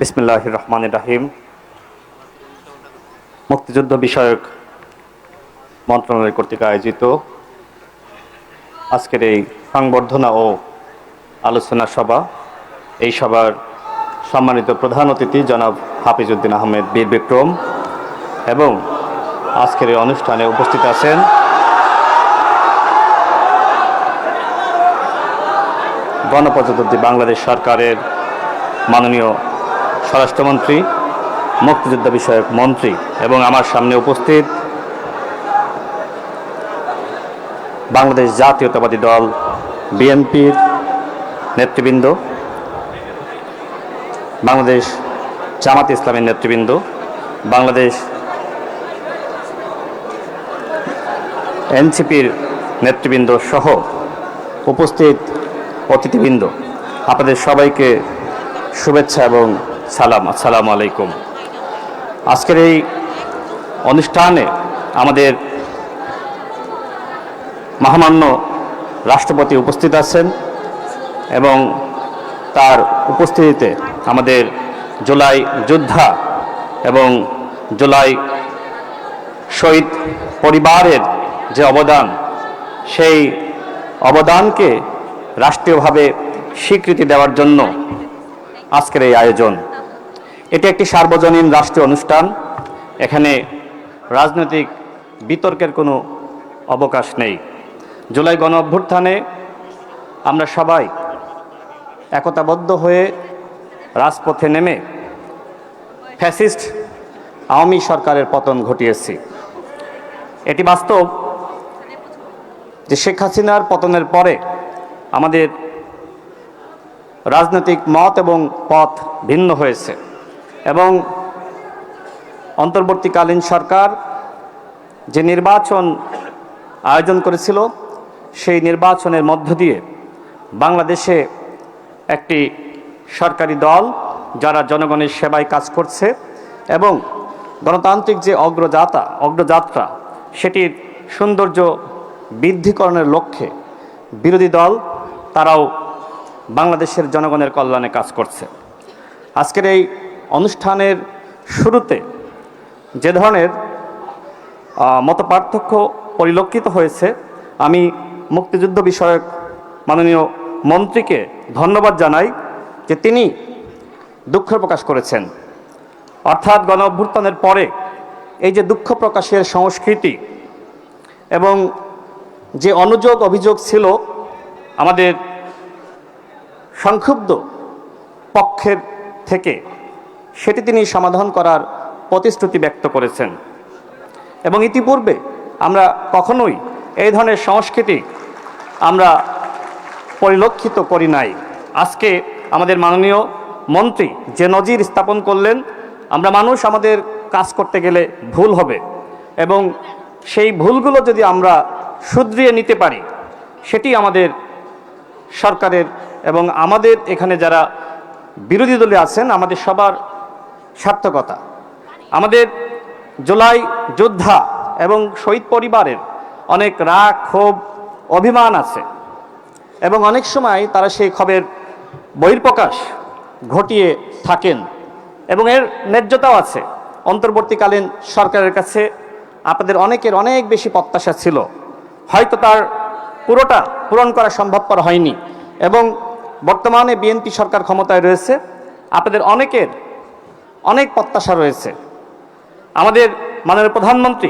বিসমিল্লাহির রহমানির রহিম। মুক্তিযুদ্ধ বিষয়ক মন্ত্রণালয় কর্তৃক আয়োজিত আজকের এই সংবর্ধনা ও আলোচনা সভা, এই সভার সম্মানিত প্রধান অতিথি জনাব হাফিজউদ্দিন আহমেদ বীর বিক্রম এবং আজকের এই অনুষ্ঠানে উপস্থিত আছেন গণপ্রজাতন্ত্রী বাংলাদেশ সরকারের মাননীয় স্বরাষ্ট্রমন্ত্রী, মুক্তিযুদ্ধ বিষয়ক মন্ত্রী এবং আমার সামনে উপস্থিত বাংলাদেশ জাতীয়তাবাদী দল বিএনপির নেতৃবৃন্দ, বাংলাদেশ জামাত ইসলামের নেতৃবৃন্দ, বাংলাদেশ এনসিপির নেতৃবৃন্দ সহ উপস্থিত অতিথিবৃন্দ, আপনাদের সবাইকে শুভেচ্ছা এবং সালাম। আসসালামু আলাইকুম। আজকের এই অনুষ্ঠানে আমাদের মহামান্য রাষ্ট্রপতি উপস্থিত আছেন এবং তার উপস্থিতিতে আমাদের জুলাই যোদ্ধা এবং জুলাই শহীদ পরিবারের যে অবদান, সেই অবদানকে রাষ্ট্রীয়ভাবে স্বীকৃতি দেওয়ার জন্য আজকের এই আয়োজন। এটি একটি সার্বজনীন রাষ্ট্রীয় অনুষ্ঠান। এখানে রাজনৈতিক বিতর্কের কোনো অবকাশ নেই। জুলাই গণ অভ্যুত্থানে আমরা সবাই একতাবদ্ধ হয়ে রাজপথে নেমে ফ্যাসিস্ট আওয়ামী সরকারের পতন ঘটিয়েছি। এটি বাস্তব যে শেখ হাসিনার পতনের পরে আমাদের রাজনৈতিক মত এবং পথ ভিন্ন হয়েছে এবং অন্তর্বর্তীকালীন সরকার যে নির্বাচন আয়োজন করেছিল, সেই নির্বাচনের মধ্য দিয়ে বাংলাদেশে একটি সরকারি দল যারা জনগণের সেবায় কাজ করছে এবং গণতান্ত্রিক যে অগ্রযাত্রা সেটির সৌন্দর্য বৃদ্ধিকরণের লক্ষ্যে বিরোধী দল তারাও বাংলাদেশের জনগণের কল্যাণে কাজ করছে। আজকের এই অনুষ্ঠানের শুরুতে যে ধরনের মতপার্থক্য পরিলক্ষিত হয়েছে, আমি মুক্তিযুদ্ধ বিষয়ক মাননীয় মন্ত্রীকে ধন্যবাদ জানাই যে তিনি দুঃখ প্রকাশ করেছেন। অর্থাৎ গণ অভ্যুত্থানের পরে এই যে দুঃখ প্রকাশের সংস্কৃতি এবং যে অনুযোগ অভিযোগ ছিল আমাদের সংক্ষুব্ধ পক্ষের থেকে, সেটি তিনি সমাধান করার প্রতিশ্রুতি ব্যক্ত করেছেন এবং ইতিপূর্বে আমরা কখনোই এই ধরনের সংস্কৃতি আমরা পরিলক্ষিত করি নাই। আজকে আমাদের মাননীয় মন্ত্রী যে নজির স্থাপন করলেন, আমরা মানুষ আমাদের কাজ করতে গেলে ভুল হবে এবং সেই ভুলগুলো যদি আমরা শুধরিয়ে নিতে পারি, সেটি আমাদের সরকারের এবং আমাদের এখানে যারা বিরোধী দলে আছেন আমাদের সবার সার্থকতা। আমাদের জুলাই যোদ্ধা এবং শহীদ পরিবারের অনেক রাগ, ক্ষোভ, অভিমান আছে এবং অনেক সময় তারা সেই ক্ষোভের বহিঃপ্রকাশ ঘটিয়ে থাকেন এবং এর ন্যায্যতাও আছে। অন্তর্বর্তীকালীন সরকারের কাছে আপনাদের অনেকের অনেক বেশি প্রত্যাশা ছিল, হয়তো তার পুরোটা পূরণ করা সম্ভবপর হয়নি এবং বর্তমানে বিএনপি সরকার ক্ষমতায় রয়েছে, আপনাদের অনেকের অনেক প্রত্যাশা রয়েছে। আমাদের মাননীয় প্রধানমন্ত্রী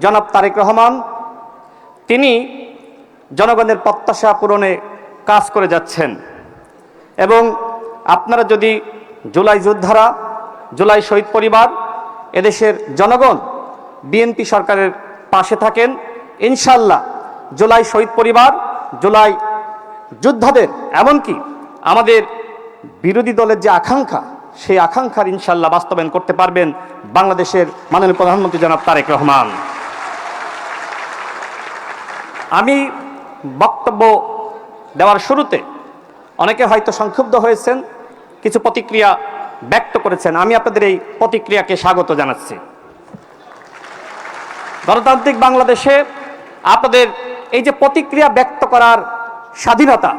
জনাব তারেক রহমান, তিনি জনগণের প্রত্যাশা পূরণে কাজ করে যাচ্ছেন এবং আপনারা যদি জুলাই যোদ্ধারা, জুলাই শহীদ পরিবার, এদেশের জনগণ বিএনপি সরকারের পাশে থাকেন, ইনশাল্লাহ জুলাই শহীদ পরিবার, জুলাই যোদ্ধাদের, এমনকি আমাদের বিরোধী দলের যে আকাঙ্ক্ষা, সেই আকাঙ্ক্ষার ইনশাল্লাহ বাস্তবায়ন করতে পারবেন বাংলাদেশের মাননীয় প্রধানমন্ত্রী জনাব তারেক রহমান। আমি বক্তব্য দেওয়ার শুরুতে অনেকে হয়তো সংক্ষুব্ধ হয়েছেন, কিছু প্রতিক্রিয়া ব্যক্ত করেছেন। আমি আপনাদের এই প্রতিক্রিয়াকে স্বাগত জানাচ্ছি। গণতান্ত্রিক বাংলাদেশে আপনাদের এই যে প্রতিক্রিয়া ব্যক্ত করার স্বাধীনতা,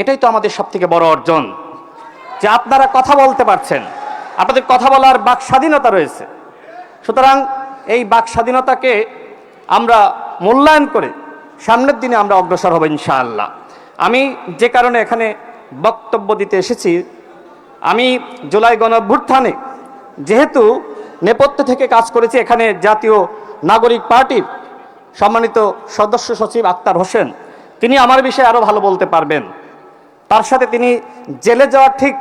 এটাই তো আমাদের সবথেকে বড় অর্জন। যে আপনারা কথা বলতে পারছেন, আপনাদের কথা বলার বাক স্বাধীনতা রয়েছে। সুতরাং এই বাক স্বাধীনতাকে আমরা মূল্যায়ন করে সামনের দিনে আমরা অগ্রসর হব ইনশাআল্লাহ। আমি যে কারণে এখানে বক্তব্য দিতে এসেছি, আমি জুলাই গণঅভ্যুত্থানে যেহেতু নেপথ্য থেকে কাজ করেছি, এখানে জাতীয় নাগরিক পার্টির সম্মানিত সদস্য সচিব আক্তার হোসেন, তিনি আমার বিষয়ে আরও ভালো বলতে পারবেন। তার সাথে তিনি জেলে যাওয়ার ঠিক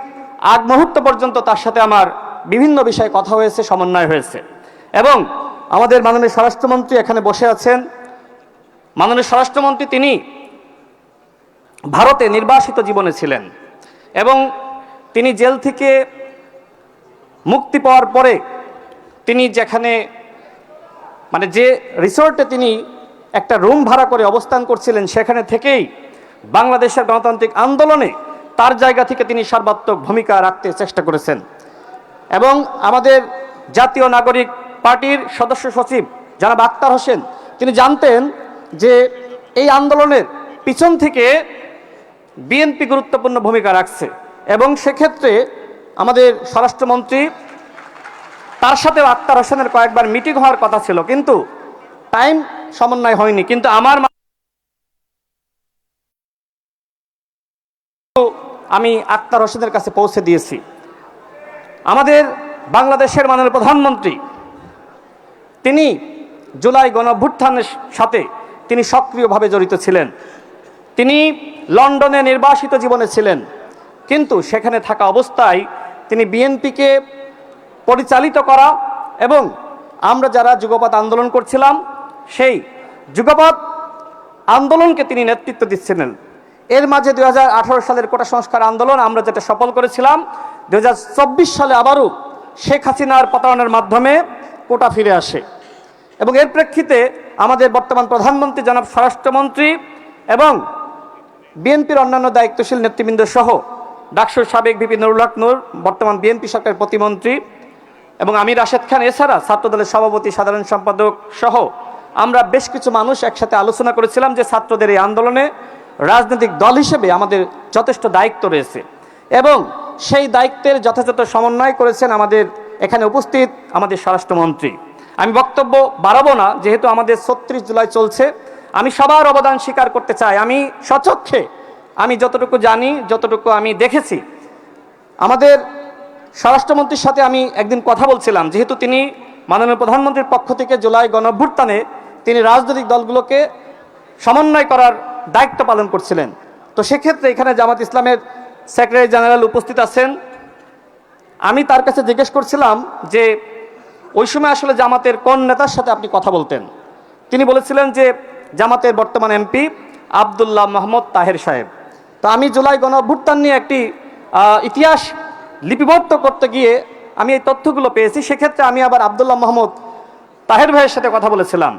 আগ মুহূর্ত পর্যন্ত তার সাথে আমার বিভিন্ন বিষয়ে কথা হয়েছে, সমন্বয় হয়েছে। এবং আমাদের মাননীয় স্বরাষ্ট্রমন্ত্রী এখানে বসে আছেন। মাননীয় স্বরাষ্ট্রমন্ত্রী তিনি ভারতে নির্বাসিত জীবনে ছিলেন এবং তিনি জেল থেকে মুক্তি পাওয়ার পরে তিনি যেখানে যে রিসোর্টে তিনি একটা রুম ভাড়া করে অবস্থান করছিলেন, সেখানে থেকেই বাংলাদেশের গণতান্ত্রিক আন্দোলনে তার জায়গা থেকে তিনি সর্বাত্মক ভূমিকা রাখতে চেষ্টা করেছেন। এবং আমাদের জাতীয় নাগরিক পার্টির সদস্য সচিব জনাব আক্তার হোসেন, তিনি জানতেন যে এই আন্দোলনের পিছন থেকে বিএনপি গুরুত্বপূর্ণ ভূমিকা রাখছে এবং সেক্ষেত্রে আমাদের স্বরাষ্ট্রমন্ত্রী তার সাথেও আক্তার হোসেনের কয়েকবার মিটিং হওয়ার কথা ছিল, কিন্তু টাইম সমন্বয় হয়নি। কিন্তু আমি আক্তার হোসেনের কাছে পৌঁছে দিয়েছি। আমাদের বাংলাদেশের মাননীয় প্রধানমন্ত্রী তিনি জুলাই গণঅভ্যুত্থানের সাথে তিনি সক্রিয়ভাবে জড়িত ছিলেন। তিনি লন্ডনে নির্বাসিত জীবনে ছিলেন, কিন্তু সেখানে থাকা অবস্থায় তিনি বিএনপিকে পরিচালিত করা এবং আমরা যারা যুগপৎ আন্দোলন করছিলাম সেই যুগপৎ আন্দোলনকে তিনি নেতৃত্ব দিচ্ছিলেন। এর মাঝে 2018 সালের কোটা সংস্কার আন্দোলন আমরা যেটা সফল করেছিলাম, 2024 সালে আবারও শেখ হাসিনার পতনের মাধ্যমে কোটা ফিরে আসে এবং এর প্রেক্ষিতে আমাদের বর্তমান প্রধানমন্ত্রী জনাব স্বরাষ্ট্রমন্ত্রী এবং বিএনপির অন্যান্য দায়িত্বশীল নেতৃবৃন্দ সহ ডাকসুর সাবেক ভিপি নুরুল হক নূর, বর্তমান বিএনপি সরকারের প্রতিমন্ত্রী, এবং আমি রাশেদ খান, এছাড়া ছাত্রদলের সভাপতি সাধারণ সম্পাদক সহ আমরা বেশ কিছু মানুষ একসাথে আলোচনা করেছিলাম যে ছাত্রদের এই আন্দোলনে রাজনৈতিক দল হিসেবে আমাদের যথেষ্ট দায়িত্ব রয়েছে এবং সেই দায়িত্বের যথাযথ সমন্বয় করেছেন আমাদের এখানে উপস্থিত আমাদের স্বরাষ্ট্রমন্ত্রী। আমি বক্তব্য বাড়াবো না, যেহেতু আমাদের 36 জুলাই চলছে। আমি সবার অবদান স্বীকার করতে চাই। আমি স্বচক্ষে আমি যতটুকু জানি, যতটুকু আমি দেখেছি, আমাদের স্বরাষ্ট্রমন্ত্রীর সাথে আমি একদিন কথা বলছিলাম, যেহেতু তিনি মাননীয় প্রধানমন্ত্রীর পক্ষ থেকে জুলাই গণঅভ্যুত্থানে তিনি রাজনৈতিক দলগুলোকে সমন্বয় করার দায়িত্ব পালন করছিলেন। তো সেক্ষেত্রে এখানে জামাত ইসলামের সেক্রেটারি জেনারেল উপস্থিত আছেন। আমি তার কাছে জিজ্ঞেস করছিলাম যে ওই সময় আসলে জামাতের কোন নেতার সাথে আপনি কথা বলতেন। তিনি বলেছিলেন যে জামাতের বর্তমান এমপি আব্দুল্লাহ মোহাম্মদ তাহের সাহেব। তো আমি জুলাই গণঅভ্যুত্থান নিয়ে একটি ইতিহাস লিপিবদ্ধ করতে গিয়ে আমি এই তথ্যগুলো পেয়েছি। সেক্ষেত্রে আমি আবার আব্দুল্লাহ মোহাম্মদ তাহের ভাইয়ের সাথে কথা বলেছিলাম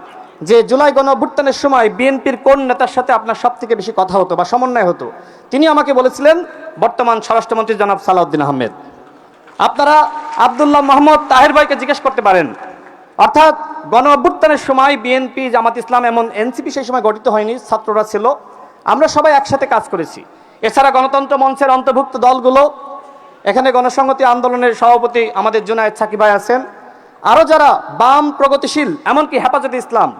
যে জুলাই গণঅভ্যুত্থানের সময় বিএনপির কোন নেতার সাথে আপনার সবথেকে বেশি কথা হতো বা সমন্বয় হতো। তিনি আমাকে বলেছিলেন বর্তমান স্বরাষ্ট্রমন্ত্রী জনাব সালাউদ্দিন আহমেদ। আপনারা আব্দুল্লাহ মোহাম্মদ তাহের ভাইকে জিজ্ঞেস করতে পারেন। অর্থাৎ গণঅভ্যুত্থানের সময় বিএনপি, জামাত ইসলাম, এমন এনসিপি সেই সময় গঠিত হয়নি, ছাত্ররা ছিল, আমরা সবাই একসাথে কাজ করেছি। এছাড়া গণতন্ত্র মঞ্চের অন্তর্ভুক্ত দলগুলো, এখানে গণসংহতি আন্দোলনের সভাপতি আমাদের জুনায়েদ সাকিব ভাই আছেন, আরও যারা বাম প্রগতিশীল, এমনকি হেফাজতে ইসলাম,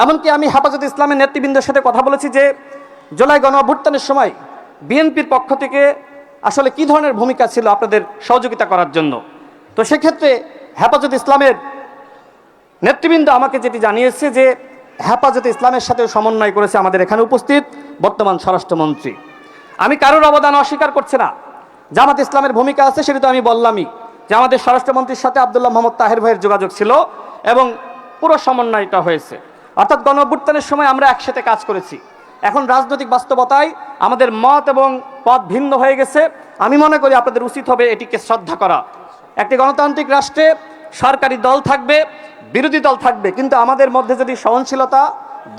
এমনকি আমি হেফাজতে ইসলামের নেতৃবৃন্দের সাথে কথা বলেছি যে জুলাই গণঅভ্যুত্থানের সময় বিএনপির পক্ষ থেকে আসলে কি ধরনের ভূমিকা ছিল আপনাদের সহযোগিতা করার জন্য। তো সেক্ষেত্রে হেফাজতে ইসলামের নেতৃবৃন্দ আমাকে যেটি জানিয়েছে যে হেফাজতে ইসলামের সাথেও সমন্বয় করেছে আমাদের এখানে উপস্থিত বর্তমান স্বরাষ্ট্রমন্ত্রী। আমি কারোর অবদান অস্বীকার করছি না, জামাত ইসলামের ভূমিকা আছে, সেটা তো আমি বললামই যে আমাদের স্বরাষ্ট্রমন্ত্রীর সাথে আব্দুল্লাহ মোহাম্মদ তাহের ভাইয়ের যোগাযোগ ছিল এবং পুরো সমন্বয়টা হয়েছে। অর্থাৎ গণঅভ্যুত্থানের সময় আমরা একসাথে কাজ করেছি। এখন রাজনৈতিক বাস্তবতায় আমাদের মত এবং পথ ভিন্ন হয়ে গেছে। আমি মনে করি আপনাদের উচিত হবে এটিকে শ্রদ্ধা করা। একটি গণতান্ত্রিক রাষ্ট্রে সরকারি দল থাকবে, বিরোধী দল থাকবে, কিন্তু আমাদের মধ্যে যদি সহনশীলতা,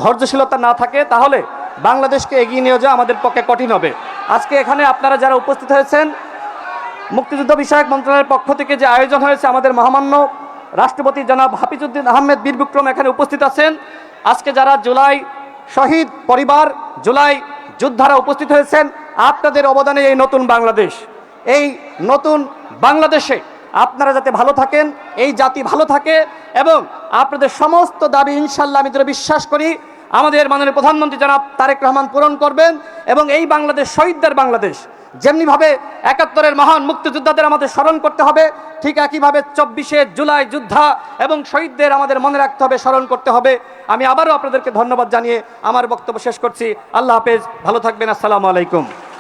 ধৈর্যশীলতা না থাকে তাহলে বাংলাদেশকে এগিয়ে নিয়ে যাওয়া আমাদের পক্ষে কঠিন হবে। আজকে এখানে আপনারা যারা উপস্থিত হয়েছেন, মুক্তিযুদ্ধ বিষয়ক মন্ত্রণালয়ের পক্ষ থেকে যে আয়োজন হয়েছে, আমাদের মহামান্য রাষ্ট্রপতি জনাব হাফিজউদ্দিন আহমেদ বীর বিক্রম এখানে উপস্থিত আছেন। আজকে যারা জুলাই শহীদ পরিবার, জুলাই যোদ্ধারা উপস্থিত হয়েছেন, আপনাদের অবদানে এই নতুন বাংলাদেশ। এই নতুন বাংলাদেশে আপনারা যাতে ভালো থাকেন, এই জাতি ভালো থাকে, এবং আপনাদের সমস্ত দাবি ইনশাল্লাহ আমি দৃঢ় বিশ্বাস করি আমাদের মাননীয় প্রধানমন্ত্রী জনাব তারেক রহমান পূরণ করবেন। এবং এই বাংলাদেশ শহীদদের বাংলাদেশ, যেমনিভাবে ৭১-এর মহান মুক্তিযোদ্ধাদের আমাদের স্মরণ করতে হবে, ঠিক একইভাবে ২৪শে জুলাই যোদ্ধা এবং শহীদদের আমাদের মনে রাখতে হবে, স্মরণ করতে হবে। আমি আবারও আপনাদেরকে ধন্যবাদ জানিয়ে আমার বক্তব্য শেষ করছি। আল্লাহ হাফেজ, ভালো থাকবেন। আসসালামু আলাইকুম।